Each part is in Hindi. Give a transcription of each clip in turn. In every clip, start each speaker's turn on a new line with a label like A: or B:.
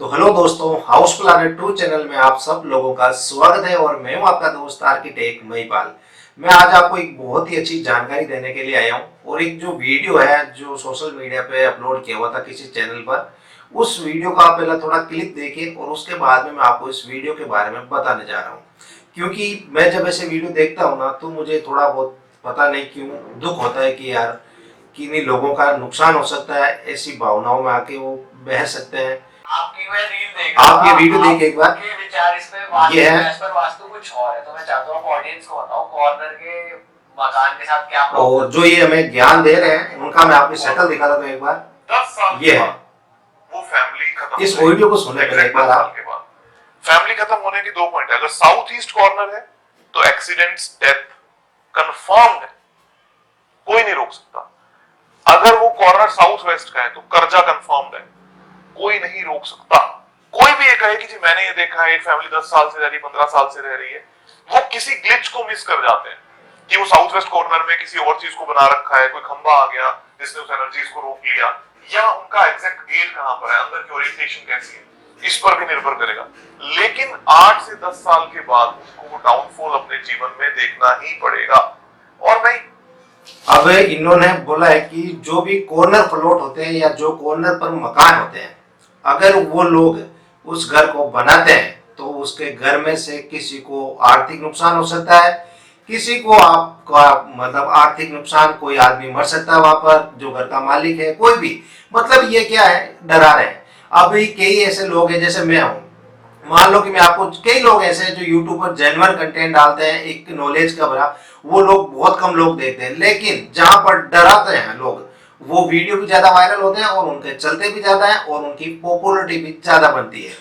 A: तो हेलो दोस्तों, हाउस प्लानेट 2 चैनल में आप सब लोगों का स्वागत है और मैं हूं आपका दोस्त आर्किटेक्ट महिपाल। मैं आज आपको एक बहुत ही अच्छी जानकारी देने के लिए आया हूं और एक जो वीडियो है जो सोशल मीडिया पे अपलोड किया हुआ था किसी चैनल पर, उस वीडियो का आप पहले थोड़ा क्लिप देखिए और उसके बाद में मैं आपको इस वीडियो के बारे में बताने जा रहा हूँ। क्योंकि मैं जब ऐसे वीडियो देखता हूँ ना तो मुझे थोड़ा बहुत पता नहीं क्यों दुख होता है कि यार किन्हीं लोगों का नुकसान हो सकता है, ऐसी भावनाओं में आके वो बह सकते हैं।
B: आपकी मैं रील देख रहा
A: आप ये वीडियो देखिए एक बार।
B: आपके विचार इस पे
A: ये है
B: इस पर वास्तु कुछ और है, तो मैं चाहता हूँ ऑडियंस को बताओ कॉर्नर के मकान के साथ क्या
A: और जो ये हमें ज्ञान दे रहे हैं उनका मैं आपको शक्ल दिखा देता हूँ एक बार।
C: 10 साल
A: ये है,
C: वो फैमिली खत्म
A: इस वीडियो को सुनने पहले एक बार आप।
C: फैमिली खत्म होने की 2 पॉइंट है। अगर साउथ ईस्ट कॉर्नर है तो एक्सीडेंट्स, डेथ कंफर्म्ड है, कोई नहीं रोक सकता। अगर वो कॉर्नर साउथ वेस्ट का है तो कर्जा कंफर्म्ड है, कोई नहीं रोक सकता। कोई भी ये कहे कि जी मैंने ये देखा है, एक फैमिली 10 साल से रह रही, 15 साल से रह रही है, वो किसी ग्लिच को मिस कर जाते हैं कि वो साउथ वेस्ट कॉर्नर में किसी और चीज को बना रखा है, कोई खंबा आ गया जिसने उस एनर्जीज को रोक लिया, या उनका एग्जैक्ट गेट कहां पर है, अंदर की ओरिएंटेशन कैसी है, इस पर भी निर्भर करेगा। लेकिन 8 से 10 साल के बाद उसको वो डाउनफॉल अपने जीवन में देखना ही पड़ेगा। और नहीं,
A: अब इन्होंने बोला है कि जो भी कॉर्नर प्लॉट होते हैं या जो कॉर्नर पर मकान होते हैं, अगर वो लोग उस घर को बनाते हैं तो उसके घर में से किसी को आर्थिक नुकसान हो सकता है, किसी को आपका मतलब आर्थिक नुकसान, कोई आदमी मर सकता है वहां पर जो घर का मालिक है, कोई भी। मतलब ये क्या है, डरा रहे हैं। अभी कई ऐसे लोग हैं, जैसे मैं हूं, मान लो कि मैं आपको, कई लोग ऐसे हैं जो यूट्यूब पर जेन्युइन कंटेंट डालते हैं, एक नॉलेज का भरा, वो लोग बहुत कम लोग देखते हैं। लेकिन जहां पर डराते हैं लोग, वो वीडियो भी ज्यादा वायरल होते हैं और उनके चलते भी ज्यादा है और उनकी पॉपुलरिटी भी ज्यादा बनती है।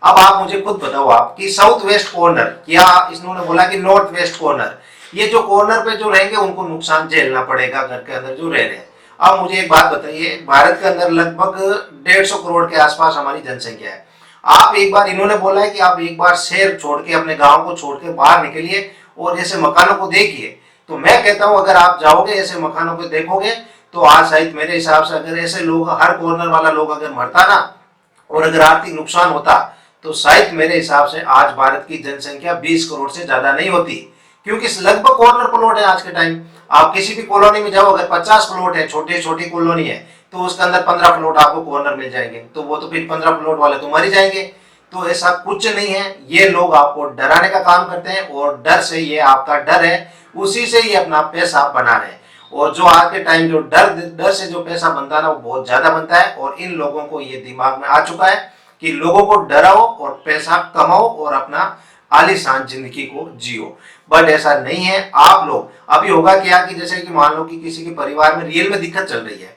A: अब आप मुझे खुद बताओ आप कि साउथ वेस्ट कॉर्नर या इन्होंने बोला कि नॉर्थ वेस्ट कॉर्नर, ये जो कॉर्नर पे जो रहेंगे उनको नुकसान झेलना पड़ेगा घर के अंदर जो रह रहे हैं। अब मुझे एक बात बताइए, भारत के अंदर लगभग 150 करोड़ के आसपास हमारी जनसंख्या है। आप एक बार, इन्होंने बोला है कि आप एक बार शहर छोड़ के, अपने गांव को छोड़ के बाहर निकलिए और ऐसे मकानों को देखिए। तो मैं कहता हूं अगर आप जाओगे ऐसे मकानों को देखोगे तो आज शायद मेरे हिसाब से अगर ऐसे लोग, हर कॉर्नर वाला लोग अगर मरता ना और अगर आर्थिक नुकसान होता तो शायद मेरे हिसाब से आज भारत की जनसंख्या 20 करोड़ से ज्यादा नहीं होती। क्योंकि लगभग कॉर्नर प्लॉट है आज के टाइम। आप किसी भी कॉलोनी में जाओ, अगर 50 प्लॉट है, छोटी छोटी कॉलोनी है, तो उसके अंदर 15 प्लॉट आपको कॉर्नर मिल जाएंगे। तो वो तो फिर 15 प्लॉट वाले तो मर ही जाएंगे। तो ऐसा कुछ नहीं है, ये लोग आपको डराने का काम करते हैं और डर से, ये आपका डर है, उसी से ही अपना पैसा बना रहे हैं। और जो आज के टाइम जो डर डर से जो पैसा बनता है ना, वो बहुत ज्यादा बनता है। और इन लोगों को ये दिमाग में आ चुका है कि लोगों को डराओ और पैसा कमाओ और अपना आलीशान जिंदगी को जियो। बट ऐसा नहीं है। आप लोग, अभी होगा क्या कि जैसे कि मान लो कि किसी के परिवार में रियल में दिक्कत चल रही है,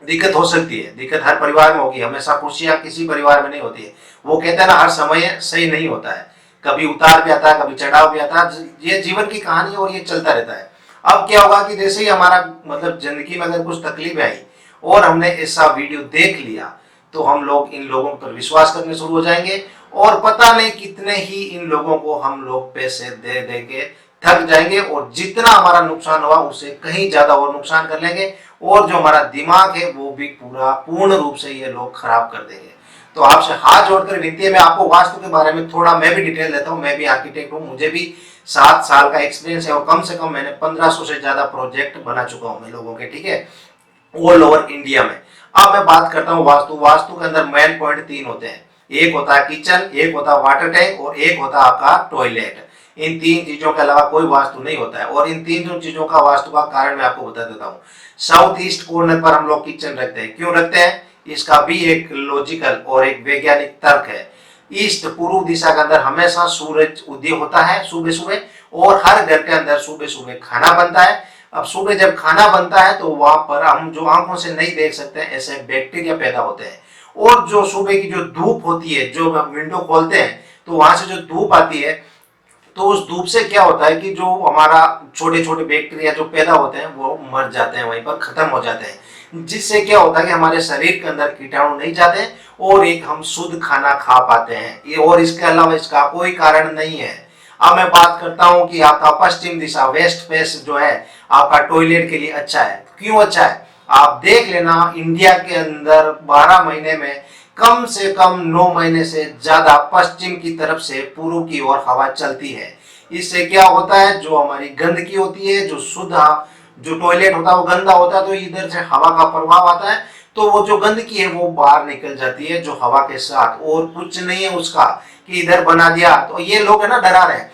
A: दिक्कत हो सकती है, दिक्कत हर परिवार में होगी, हमेशा खुशियां किसी परिवार में नहीं होती है। वो कहते हैं ना, हर समय सही नहीं होता है, कभी उतार भी आता है, कभी चढ़ाव भी आता है। ये जीवन की कहानी है और ये चलता रहता है। अब क्या होगा कि जैसे ही हमारा मतलब जिंदगी में अगर कुछ तकलीफ आई और हमने ऐसा वीडियो देख लिया तो हम लोग इन लोगों पर विश्वास करने शुरू हो जाएंगे और पता नहीं कितने ही इन लोगों को हम लोग पैसे दे देंगे, थक जाएंगे और जितना हमारा नुकसान हुआ उससे कहीं ज्यादा और नुकसान कर लेंगे और जो हमारा दिमाग है वो भी पूरा पूर्ण रूप से ये लोग खराब कर देंगे। तो आपसे हाथ जोड़कर विनती है, मैं आपको वास्तु के बारे में थोड़ा मैं भी डिटेल देता हूँ। मैं भी आर्किटेक्ट हूँ, मुझे भी 7 साल का एक्सपीरियंस है और कम से कम मैंने 1500 से ज्यादा प्रोजेक्ट बना चुका हूँ मैं लोगों के, ठीक है, ऑल ओवर इंडिया में। अब मैं बात करता हूँ वास्तु। वास्तु के अंदर मेन पॉइंट 3 होते हैं, एक होता है किचन, एक होता है वाटर टैंक और एक होता है आपका टॉयलेट। इन 3 चीजों के अलावा कोई वास्तु नहीं होता है। और इन 3 चीजों का वास्तु का कारण मैं आपको बता देता हूँ। साउथ ईस्ट कॉर्नर पर हम लोग किचन रखते हैं, क्यों रखते हैं, इसका भी एक लॉजिकल और एक वैज्ञानिक तर्क है। ईस्ट पूर्व दिशा के अंदर हमेशा सूरज उदय होता है सुबह सुबह और हर घर के अंदर सुबह सुबह खाना बनता है। अब सुबह जब खाना बनता है तो वहां पर हम जो आंखों से नहीं देख सकते हैं ऐसे बैक्टीरिया पैदा होते हैं। और जो सुबह की जो धूप होती है, जो हम विंडो खोलते हैं तो वहां से जो धूप आती है, तो उस धूप से क्या होता है कि जो हमारा छोटे छोटे बैक्टीरिया जो पैदा होते हैं वो मर जाते हैं, वहीं पर खत्म हो जाते हैं। जिससे क्या होता है कि हमारे शरीर के अंदर कीटाणु नहीं जाते और एक हम शुद्ध खाना खा पाते हैं। ये और इसके अलावा इसका कोई कारण नहीं है। अब मैं बात करता हूं कि आपका पश्चिम दिशा, वेस्ट फेस जो है आपका टॉयलेट के लिए अच्छा है। क्यों अच्छा है, आप देख लेना, इंडिया के अंदर 12 महीने में कम से कम 9 महीने से ज्यादा पश्चिम की तरफ से पूर्व की ओर हवा चलती है। इससे क्या होता है, जो हमारी गंदगी होती है, जो शुद्ध जो टॉयलेट होता है वो गंदा होता है, तो इधर से हवा का प्रभाव आता है, तो वो जो गंदगी है वो बाहर निकल जाती है जो हवा के साथ। और कुछ नहीं है उसका कि इधर बना दिया, तो ये लोग है ना डरा रहे हैं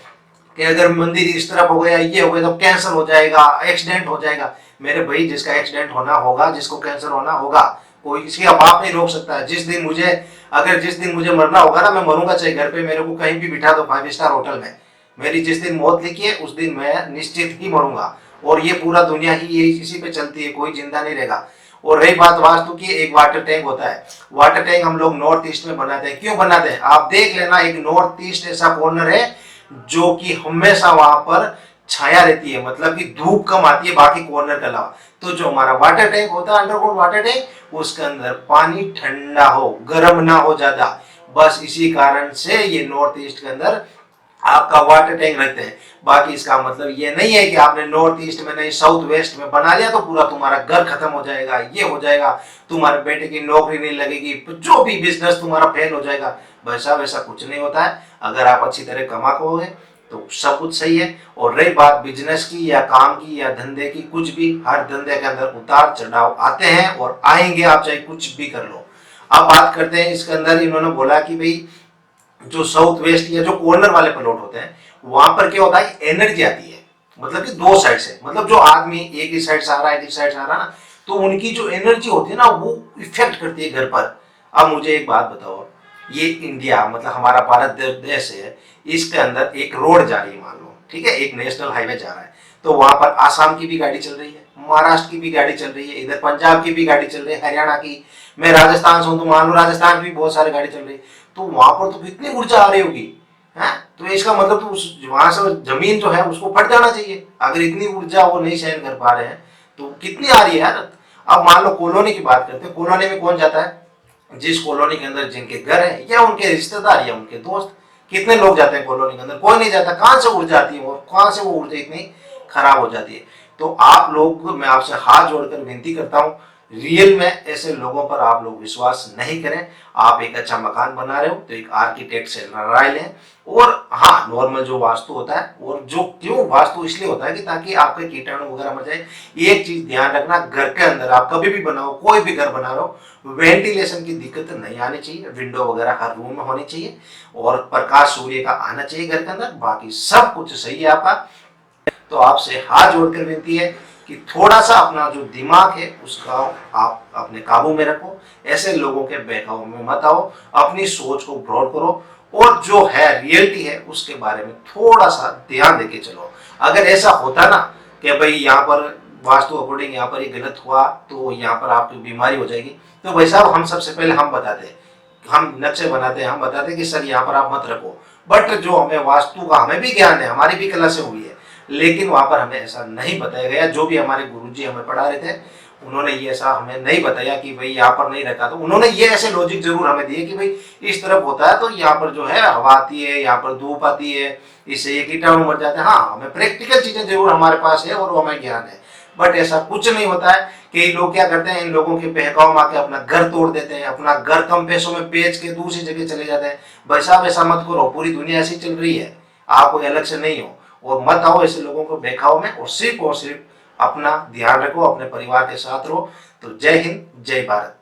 A: कि अगर मंदिर इस तरफ हो गया, ये हो गया तो कैंसर हो जाएगा, एक्सीडेंट हो जाएगा। मेरे भाई, जिसका एक्सीडेंट होना होगा, जिसको कैंसर होना होगा, कोई किसी का बाप नहीं रोक सकता है। जिस दिन मुझे मरना होगा ना, मैं मरूंगा चाहे घर पे मेरे को कहीं भी बिठा दो 5 स्टार होटल में, मेरी जिस दिन मौत लिखी है उस दिन मैं निश्चित ही मरूंगा। और ये पूरा दुनिया ही यही इसी पे चलती है, कोई जिंदा नहीं रहेगा। और रही बात वास्तु की, एक वाटर टैंक होता है, वाटर टैंक हम लोग नॉर्थ ईस्ट में बनाते हैं। क्यों बनाते हैं आप देख लेना, एक नॉर्थ ईस्ट ऐसा कॉर्नर है जो कि हमेशा वहां पर छाया रहती है, मतलब कि धूप कम आती है बाकी कॉर्नर के अलावा। तो जो हमारा वाटर टैंक होता है, अंडरग्राउंड वाटर टैंक, उसके अंदर पानी ठंडा हो, गर्म ना हो ज्यादा। बस इसी कारण से ये नॉर्थ ईस्ट के अंदर आपका वाटर टैंक रखते हैं। बाकी इसका मतलब ये नहीं है कि आपने नॉर्थ ईस्ट में नहीं साउथ वेस्ट में बना लिया तो पूरा तुम्हारा घर खत्म हो जाएगा, ये हो जाएगा, तुम्हारे बेटे की नौकरी नहीं लगेगी, जो भी बिजनेस तुम्हारा फेल हो जाएगा। वैसा कुछ नहीं होता है। अगर आप अच्छी तरह कमा पाओगे तो सब कुछ सही है। और रही बात बिजनेस की या काम की या धंधे की, कुछ भी, हर धंधे के अंदर उतार चढ़ाव आते हैं और आएंगे, आप चाहे कुछ भी कर लो। अब बात करते हैं इसके अंदर, इन्होंने बोला कि भाई जो साउथ वेस्ट या जो कॉर्नर वाले प्लॉट होते हैं वहां पर क्या होता है, एनर्जी आती है, मतलब कि दो साइड से, मतलब जो आदमी एक ही साइड से आ रहा है, एक ही साइड से आ रहा है ना, तो उनकी जो एनर्जी होती है ना वो इफेक्ट करती है घर पर। अब मुझे एक बात बताओ, ये इंडिया मतलब हमारा भारत देश है, इसके अंदर एक रोड जा रही है मान लो, ठीक है, एक नेशनल हाईवे जा रहा है, तो वहां पर आसाम की भी गाड़ी चल रही है, महाराष्ट्र की भी गाड़ी चल रही है, इधर पंजाब की भी गाड़ी चल रही है, हरियाणा की, मैं राजस्थान से हूं तो मान लो राजस्थान की भी बहुत सारी गाड़ी चल रही है। तो वहां पर तो कितनी ऊर्जा आ रही होगी, है? तो इसका मतलब तो उस वहां से जमीन जो है उसको फट जाना चाहिए, अगर इतनी ऊर्जा वो नहीं सहन कर पा रहे हैं तो कितनी आ रही है यार। अब मान लो कॉलोनी की बात करते हैं, कॉलोनी में कौन जाता है, जिस कॉलोनी के अंदर जिनके घर है या उनके रिश्तेदार या उनके दोस्त, कितने लोग जाते हैं कॉलोनी के अंदर, कोई नहीं जाता। कहां से ऊर्जा आती है और कहां से वो ऊर्जा इतनी खराब हो जाती है। तो आप लोग, मैं आपसे हाथ जोड़कर विनती करता हूं, रियल में ऐसे लोगों पर आप लोग विश्वास नहीं करें। आप एक अच्छा मकान बना रहे हो तो एक आर्किटेक्ट से राय लें। और हाँ, नॉर्मल जो वास्तु होता है, और जो क्यों वास्तु इसलिए होता है कि ताकि आपके कीटाणु वगैरह मर जाए। एक चीज ध्यान रखना, घर के अंदर आप कभी भी बनाओ, कोई भी घर बना रहे हो, वेंटिलेशन की दिक्कत नहीं आनी चाहिए, विंडो वगैरह हर रूम में होनी चाहिए और प्रकाश सूर्य का आना चाहिए घर के अंदर। बाकी सब कुछ सही है आपका। तो आपसे हाथ जोड़कर विनती है कि थोड़ा सा अपना जो दिमाग है उसका आप अपने काबू में रखो, ऐसे लोगों के बहकावे में मत आओ, अपनी सोच को ब्रॉड करो और जो है रियलिटी है उसके बारे में थोड़ा सा ध्यान देके चलो। अगर ऐसा होता ना कि भाई यहाँ पर वास्तु अकॉर्डिंग यहाँ पर ये गलत हुआ तो यहाँ पर आपकी बीमारी हो जाएगी, तो भाई साहब हम सबसे पहले हम बताते हैं, हम नक्शे बनाते हैं, हम बताते हैं कि सर यहाँ पर आप मत रखो। बट जो हमें वास्तु का हमें भी ज्ञान है, हमारी भी कला से हुई है, लेकिन वहां पर हमें ऐसा नहीं बताया गया। जो भी हमारे गुरुजी हमें पढ़ा रहे थे उन्होंने ये ऐसा हमें नहीं बताया कि भाई यहाँ पर नहीं रखा, तो उन्होंने ये ऐसे लॉजिक जरूर हमें दिए कि भाई इस तरफ होता है तो यहाँ पर जो है हवा आती है, यहाँ पर धूप आती है, इससे ये कीटाणु मर जाते हैं। हाँ, हमें प्रैक्टिकल चीजें जरूर हमारे पास है और वो हमें ज्ञान है। बट ऐसा कुछ नहीं होता है कि लोग क्या करते हैं, इन लोगों के बहकाव में आके अपना घर तोड़ देते हैं, अपना घर कम पैसों में बेच के दूसरी जगह चले जाते हैं। भाई साहब ऐसा मत करो, पूरी दुनिया ऐसी चल रही है, आप कोई अलग से नहीं हो। और मत आओ ऐसे लोगों को बहकाव में, और सिर्फ अपना ध्यान रखो, अपने परिवार के साथ रहो। तो जय हिंद, जय भारत।